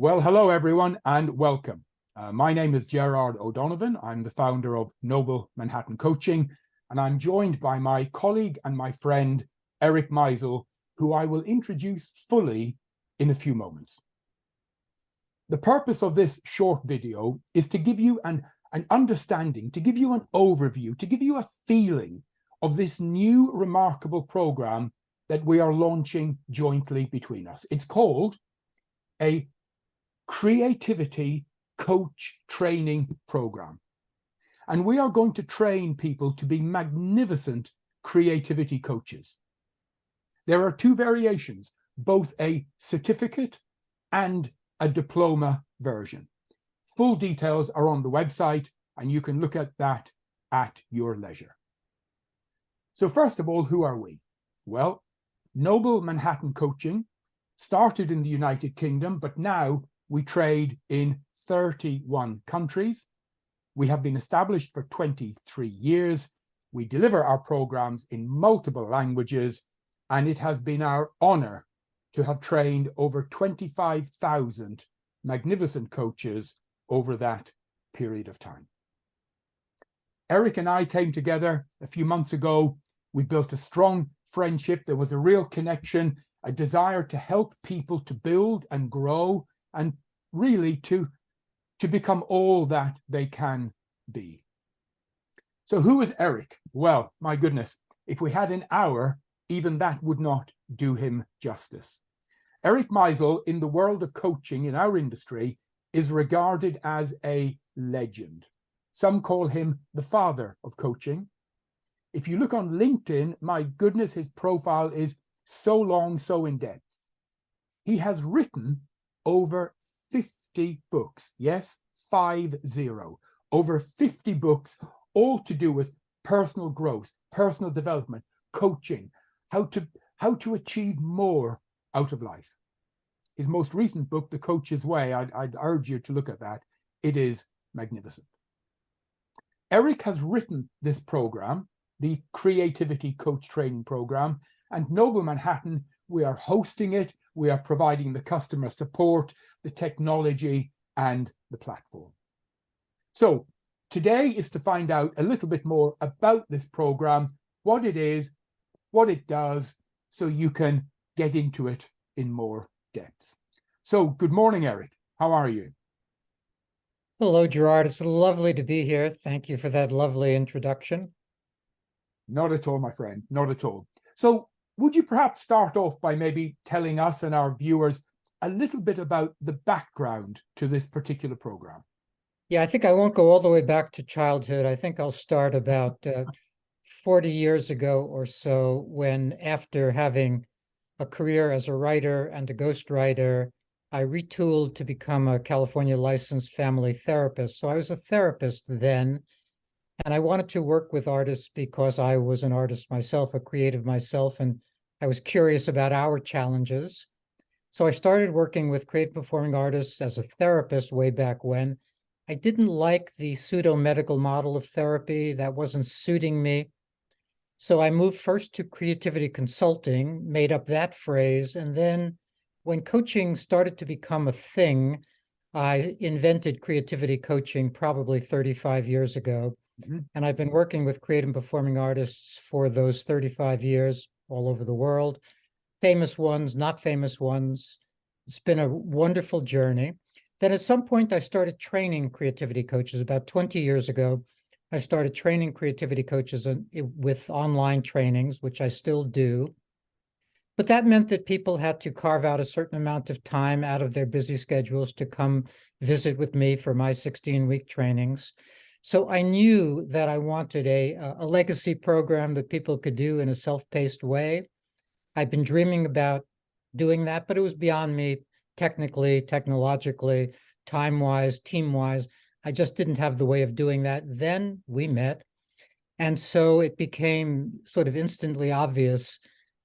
Well, hello everyone and welcome. My name is Gerard O'Donovan. I'm the founder of Noble Manhattan Coaching, and I'm joined by my colleague and my friend, Erick Maisel, who I will introduce fully in a few moments. The purpose of this short video is to give you an understanding, to give you an overview, to give you a feeling of this new remarkable program that we are launching jointly between us. It's called a Creativity Coach Training Program. And we are going to train people to be magnificent creativity coaches. There are two variations, both a certificate and a diploma version. Full details are on the website, and you can look at that at your leisure. So first of all, who are we? Well, Noble Manhattan Coaching started in the United Kingdom, but now we trade in 31 countries. We have been established for 23 years. We deliver our programs in multiple languages, and it has been our honor to have trained over 25,000 magnificent coaches over that period of time. Erick and I came together a few months ago. We built a strong friendship. There was a real connection, a desire to help people to build and grow and really to become all that they can be. So who is Erick? Well, my goodness, if we had an hour, even that would not do him justice. Erick Maisel, in the world of coaching in our industry, is regarded as a legend. Some call him the father of coaching. If you look on LinkedIn, my goodness, his profile is so long, so in depth. He has written over 50 books. Yes, 50. Over 50 books, all to do with personal growth, personal development, coaching, how to achieve more out of life. His most recent book, The Coach's Way, I'd urge you to look at that. It is magnificent. Erick has written this program, the Creativity Coach Training Program, and Noble Manhattan, we are hosting it. We are providing the customer support, the technology, and the platform. So today is to find out a little bit more about this program, what it is, what it does, so you can get into it in more depth. So good morning, Erick. How are you? Hello, Gerard. It's lovely to be here. Thank you for that lovely introduction. Not at all, my friend, not at all. So would you perhaps start off by maybe telling us and our viewers a little bit about the background to this particular program? Yeah, I think I won't go all the way back to childhood. I think I'll start about 40 years ago or so, when after having a career as a writer and a ghostwriter, I retooled to become a California licensed family therapist. So I was a therapist then, and I wanted to work with artists because I was an artist myself, a creative myself, and I was curious about our challenges. So I started working with creative performing artists as a therapist way back when. I didn't like the pseudo-medical model of therapy. That wasn't suiting me. So I moved first to creativity consulting, made up that phrase, and then when coaching started to become a thing, I invented creativity coaching probably 35 years ago. And I've been working with creative and performing artists for those 35 years all over the world, famous ones, not famous ones. It's been a wonderful journey. Then at some point, I started training creativity coaches. About 20 years ago, I started training creativity coaches with online trainings, which I still do. But that meant that people had to carve out a certain amount of time out of their busy schedules to come visit with me for my 16-week trainings. So I knew that I wanted a legacy program that people could do in a self-paced way. I've been dreaming about doing that, but it was beyond me technically, technologically, time-wise, team-wise. I just didn't have the way of doing that. Then we met. And so it became sort of instantly obvious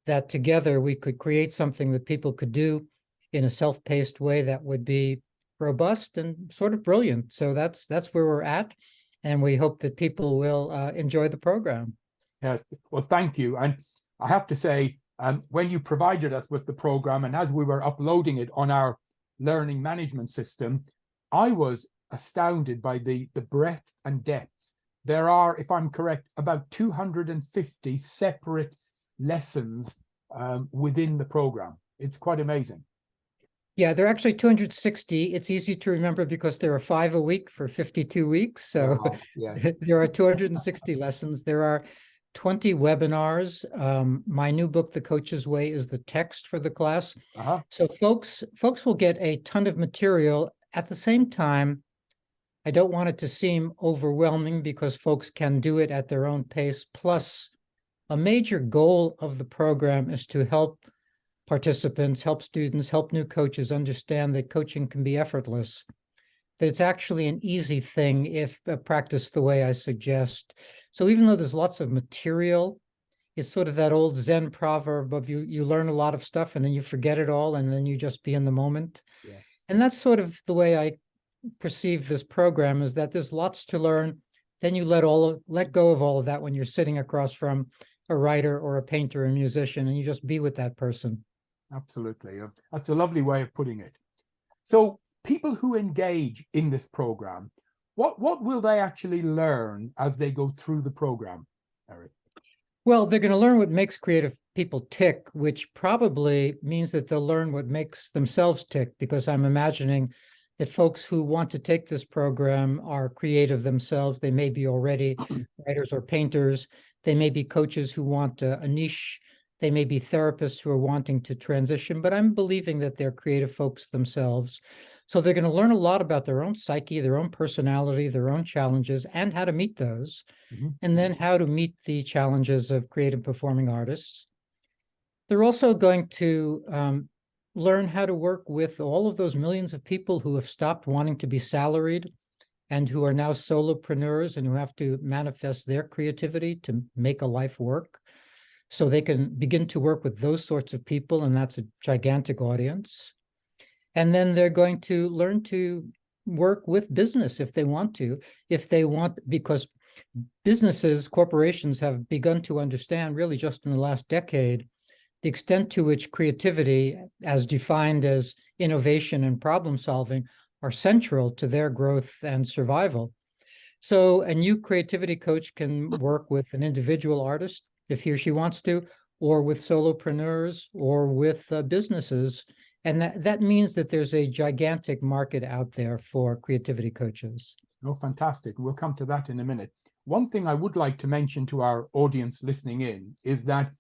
that together we could create something that people could do in a self-paced way that would be robust and sort of brilliant. So that's where we're at. And we hope that people will enjoy the program. Yes, well, thank you. And I have to say, when you provided us with the program and as we were uploading it on our learning management system, I was astounded by the breadth and depth. There are, if I'm correct, about 250 separate lessons within the program. It's quite amazing. Yeah, there are actually 260. It's easy to remember because there are 5 a week for 52 weeks. So Wow, yes. there are 260 lessons. There are 20 webinars. My new book, The Coach's Way, is the text for the class. So folks will get a ton of material. At the same time, I don't want it to seem overwhelming because folks can do it at their own pace. Plus, a major goal of the program is to help participants, help students, help new coaches understand that coaching can be effortless, that it's actually an easy thing if practiced the way I suggest. So even though there's lots of material, it's sort of that old Zen proverb of you learn a lot of stuff and then you forget it all and then you just be in the moment. Yes. And that's sort of the way I perceive this program, is that there's lots to learn. Then you let go of all of that when you're sitting across from a writer or a painter or a musician, and you just be with that person. Absolutely. That's a lovely way of putting it. So people who engage in this program, what will they actually learn as they go through the program, Eric? Well, they're going to learn what makes creative people tick, which probably means that they'll learn what makes themselves tick, because I'm imagining that folks who want to take this program are creative themselves. They may be already writers or painters. They may be coaches who want a niche. They may be therapists who are wanting to transition, but I'm believing that they're creative folks themselves. So they're going to learn a lot about their own psyche, their own personality, their own challenges, and how to meet those, and then how to meet the challenges of creative performing artists. They're also going to learn how to work with all of those millions of people who have stopped wanting to be salaried and who are now solopreneurs and who have to manifest their creativity to make a life work. So they can begin to work with those sorts of people, and that's a gigantic audience. And then they're going to learn to work with business if they want, because businesses, corporations have begun to understand, really just in the last decade, the extent to which creativity, as defined as innovation and problem solving, are central to their growth and survival. So a new creativity coach can work with an individual artist if he or she wants to, or with solopreneurs, or with businesses. And that means that there's a gigantic market out there for creativity coaches. Oh, fantastic. We'll come to that in a minute. One thing I would like to mention to our audience listening in is that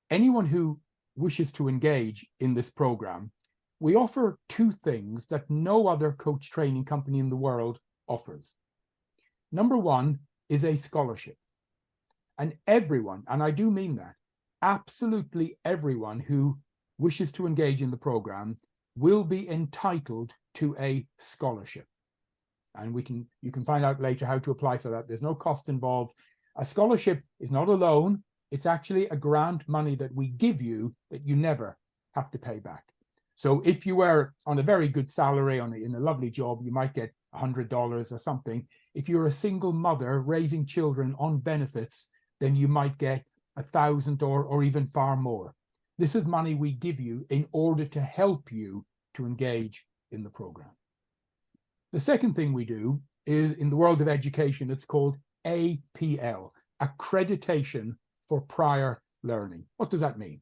anyone who wishes to engage in this program, we offer two things that no other coach training company in the world offers. Number one is a scholarship. And everyone, and I do mean that, absolutely everyone who wishes to engage in the program will be entitled to a scholarship. And you can find out later how to apply for that. There's no cost involved. A scholarship is not a loan. It's actually a grant money that we give you that you never have to pay back. So if you were on a very good salary in a lovely job, you might get $100 or something. If you're a single mother raising children on benefits, then you might get 1,000 or even far more. This is money we give you in order to help you to engage in the program. The second thing we do is, in the world of education, it's called APL, Accreditation for Prior Learning. What does that mean?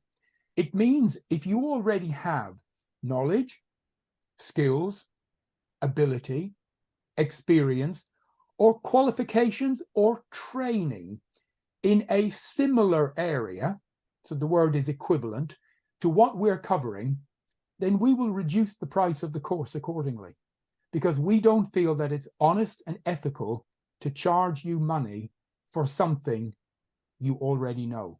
It means if you already have knowledge, skills, ability, experience, or qualifications or training in a similar area, so the word is equivalent to what we're covering, then we will reduce the price of the course accordingly, because we don't feel that it's honest and ethical to charge you money for something you already know.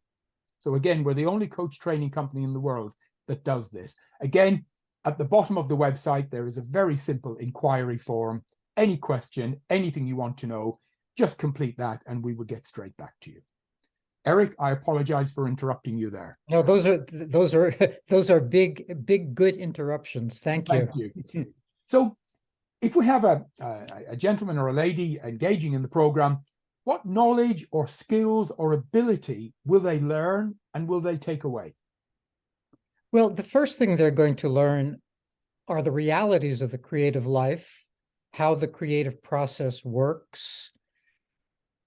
So again, we're the only coach training company in the world that does this. Again, at the bottom of the website, there is a very simple inquiry form. Any question, anything you want to know, just complete that and we will get straight back to you. Eric, I apologize for interrupting you there. No, those are big good interruptions. Thank you. Thank you. So if we have a gentleman or a lady engaging in the program, what knowledge or skills or ability will they learn and will they take away? Well, the first thing they're going to learn are the realities of the creative life, how the creative process works,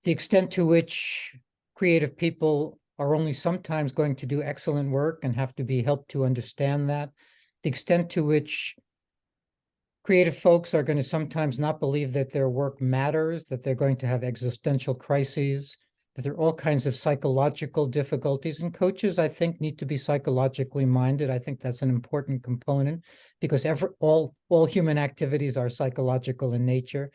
the extent to which creative people are only sometimes going to do excellent work and have to be helped to understand that, the extent to which creative folks are going to sometimes not believe that their work matters, that they're going to have existential crises, that there are all kinds of psychological difficulties. And coaches, I think, need to be psychologically minded. I think that's an important component because all human activities are psychological in nature.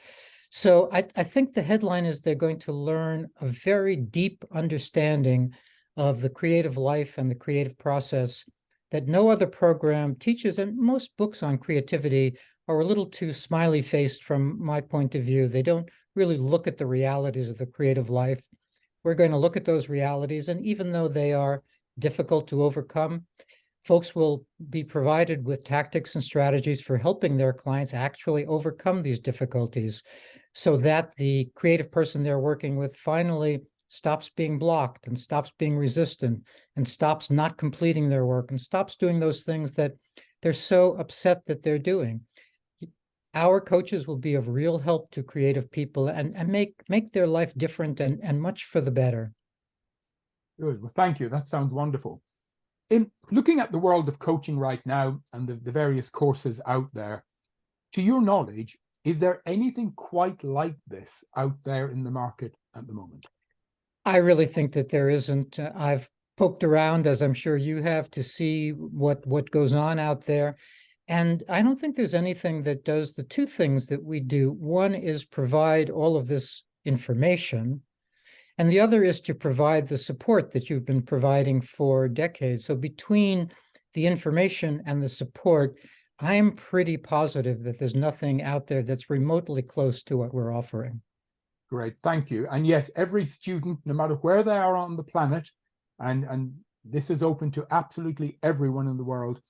So I think the headline is they're going to learn a very deep understanding of the creative life and the creative process that no other program teaches. And most books on creativity are a little too smiley-faced from my point of view. They don't really look at the realities of the creative life. We're going to look at those realities, and even though they are difficult to overcome, folks will be provided with tactics and strategies for helping their clients actually overcome these difficulties so that the creative person they're working with finally stops being blocked and stops being resistant and stops not completing their work and stops doing those things that they're so upset that they're doing. Our coaches will be of real help to creative people and make their life different and much for the better. Good. Well, thank you. That sounds wonderful. In looking at the world of coaching right now and the various courses out there, to your knowledge, is there anything quite like this out there in the market at the moment? I really think that there isn't. I've poked around, as I'm sure you have, to see what goes on out there. And I don't think there's anything that does the two things that we do. One is provide all of this information, and the other is to provide the support that you've been providing for decades. So between the information and the support, I am pretty positive that there's nothing out there that's remotely close to what we're offering. Great, thank you. And yes, every student, no matter where they are on the planet, and this is open to absolutely everyone in the world,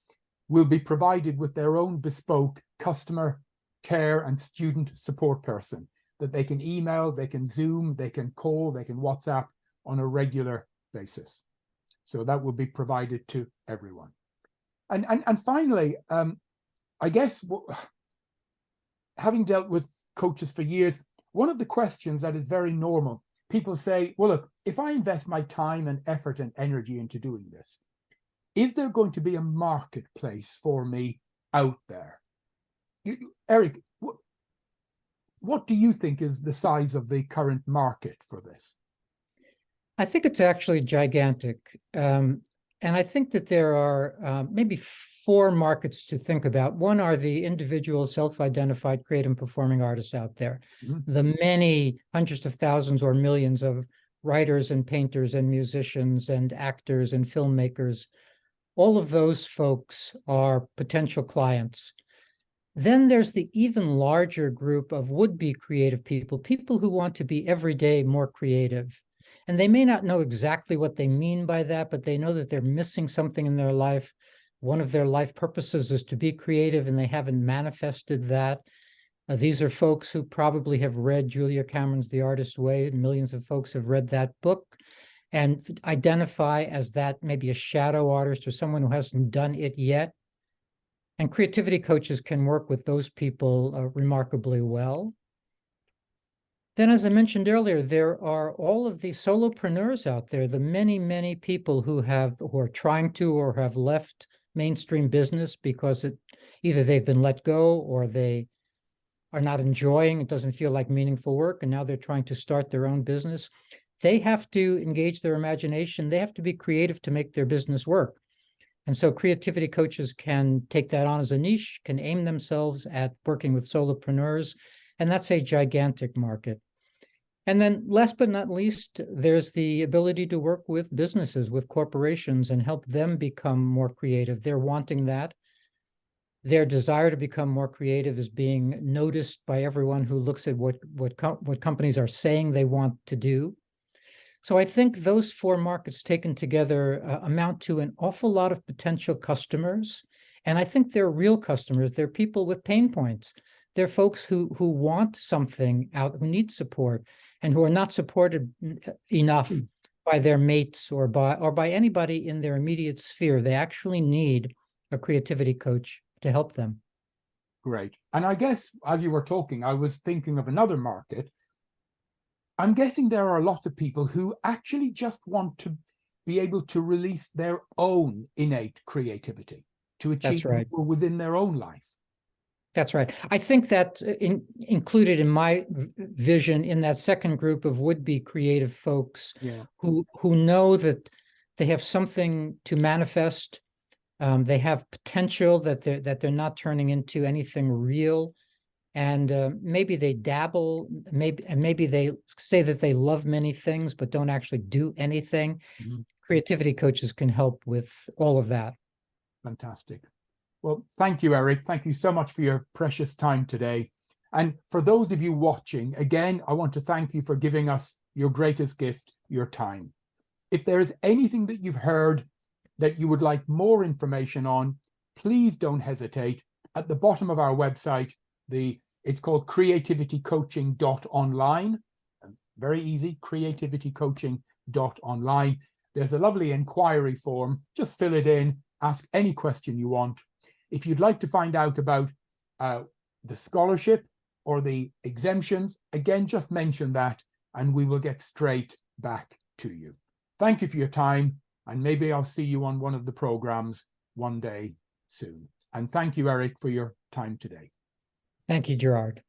will be provided with their own bespoke customer care and student support person that they can email, they can Zoom, they can call, they can WhatsApp on a regular basis. So that will be provided to everyone. And finally, I guess, having dealt with coaches for years, one of the questions that is very normal, people say, well, look, if I invest my time and effort and energy into doing this, is there going to be a marketplace for me out there? Erick, what do you think is the size of the current market for this? I think it's actually gigantic. And I think that there are maybe four markets to think about. One are the individual self-identified creative and performing artists out there, the many hundreds of thousands or millions of writers and painters and musicians and actors and filmmakers. All of those folks are potential clients. Then there's the even larger group of would-be creative people, people who want to be every day more creative. And they may not know exactly what they mean by that, but they know that they're missing something in their life. One of their life purposes is to be creative, and they haven't manifested that. These are folks who probably have read Julia Cameron's The Artist's Way, and millions of folks have read that book and identify as that maybe a shadow artist or someone who hasn't done it yet. And creativity coaches can work with those people remarkably well. Then, as I mentioned earlier, there are all of these solopreneurs out there, the many, many people who are trying to or have left mainstream business because either they've been let go or they are not enjoying, it doesn't feel like meaningful work, and now they're trying to start their own business. They have to engage their imagination. They have to be creative to make their business work. And so creativity coaches can take that on as a niche, can aim themselves at working with solopreneurs, and that's a gigantic market. And then last but not least, there's the ability to work with businesses, with corporations, and help them become more creative. They're wanting that. Their desire to become more creative is being noticed by everyone who looks at what companies are saying they want to do. So I think those four markets taken together amount to an awful lot of potential customers. And I think they're real customers. They're people with pain points. They're folks who want something out, who need support, and who are not supported enough by their mates or by anybody in their immediate sphere. They actually need a creativity coach to help them. Great. And I guess as you were talking, I was thinking of another market. I'm guessing there are lots of people who actually just want to be able to release their own innate creativity to achieve right. more within their own life. That's right. I think that included in my vision in that second group of would-be creative folks who know that they have something to manifest. They have potential that they're not turning into anything real, and maybe they dabble, maybe they say that they love many things but don't actually do anything. Mm-hmm. Creativity coaches can help with all of that. Fantastic. Well, thank you, Eric. Thank you so much for your precious time today. And for those of you watching, again, I want to thank you for giving us your greatest gift, your time. If there is anything that you've heard that you would like more information on, please don't hesitate. At the bottom of our website, it's called creativitycoaching.online. Very easy, creativitycoaching.online. There's a lovely inquiry form. Just fill it in, ask any question you want. If you'd like to find out about the scholarship or the exemptions, again, just mention that and we will get straight back to you. Thank you for your time, and maybe I'll see you on one of the programs one day soon. And thank you, Eric, for your time today. Thank you, Gerard.